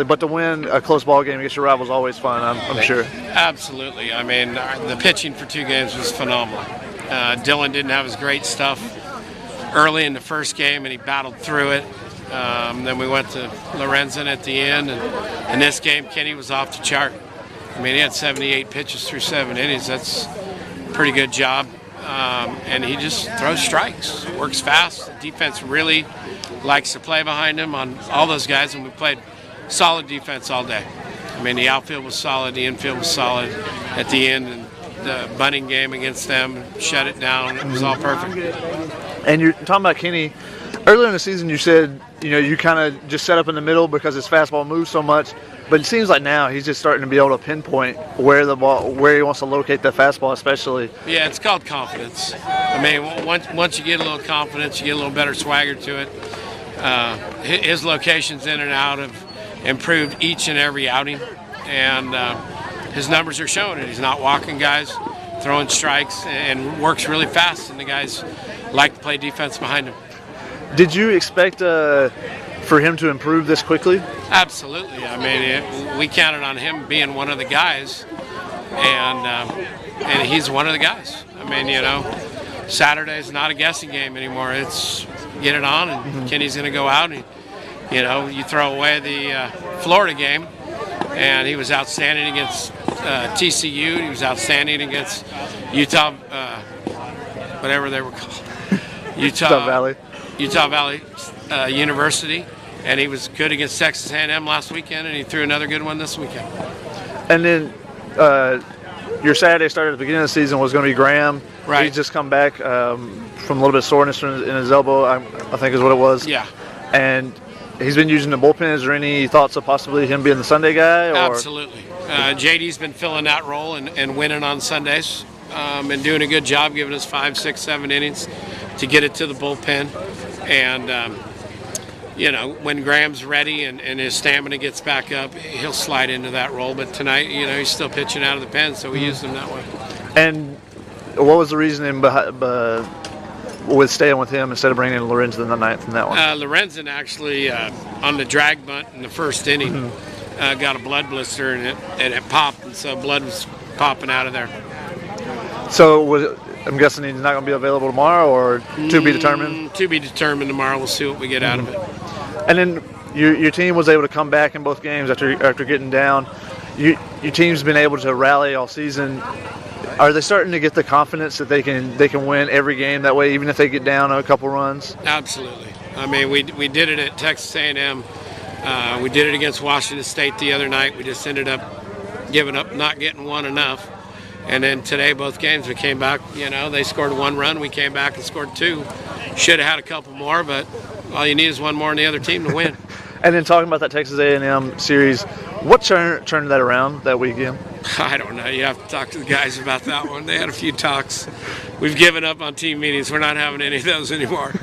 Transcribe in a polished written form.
But to win a close ball game against your rival is always fun, I'm sure. Absolutely. I mean, the pitching for 2 games was phenomenal. Dylan didn't have his great stuff early in the first game, and he battled through it. Then we went to Lorenzen at the end, and in this game, Kenny was off the chart. I mean, he had 78 pitches through 7 innings. That's a pretty good job. And he just throws strikes, works fast. The defense really likes to play behind him on all those guys, and we played solid defense all day. I mean, the outfield was solid, the infield was solid at the end, and the bunting game against them shut it down. It was all perfect. And you're talking about Kenny. Earlier in the season, you said, you kind of just set up in the middle because his fastball moves so much. But it seems like now he's just starting to be able to pinpoint where he wants to locate the fastball, especially. Yeah, it's called confidence. I mean, once you get a little confidence, you get a little better swagger to it. His locations in and out have improved each and every outing, and his numbers are showing it. He's not walking guys, throwing strikes, and works really fast, and the guys like to play defense behind him. Did you expect for him to improve this quickly? Absolutely. I mean, we counted on him being one of the guys, and he's one of the guys. I mean, Saturday's not a guessing game anymore. It's get it on, and Kenny's going to go out, and you throw away the Florida game, and he was outstanding against TCU. He was outstanding against Utah, whatever they were called, Utah Valley University, and he was good against Texas A&M last weekend, and he threw another good one this weekend. And then your Saturday start at the beginning of the season was going to be Graham. Right. He's just come back from a little bit of soreness in his elbow, I think is what it was. Yeah. And he's been using the bullpen. Is there any thoughts of possibly him being the Sunday guy? Or? Absolutely. JD's been filling that role and winning on Sundays, and doing a good job, giving us 5, 6, 7 innings to get it to the bullpen. And, when Graham's ready and his stamina gets back up, he'll slide into that role. But tonight, he's still pitching out of the pen, so we used him that way. And what was the reasoning with staying with him instead of bringing in Lorenzen in the ninth in that one? Lorenzen actually, on the drag bunt in the first inning, got a blood blister, and it popped, and so blood was popping out of there. So I'm guessing he's not going to be available tomorrow, or to be determined? To be determined tomorrow. We'll see what we get out of it. And then your team was able to come back in both games after getting down. Your team's been able to rally all season. Are they starting to get the confidence that they can win every game that way, even if they get down a couple runs? Absolutely. I mean, we did it at Texas A&M. We did it against Washington State the other night. We just ended up giving up, not getting one enough. And then today, both games, we came back. They scored 1 run. We came back and scored 2. Should have had a couple more, but all you need is one more on the other team to win. And then talking about that Texas A&M series, what turned that around that weekend? I don't know. You have to talk to the guys about that one. They had a few talks. We've given up on team meetings. We're not having any of those anymore.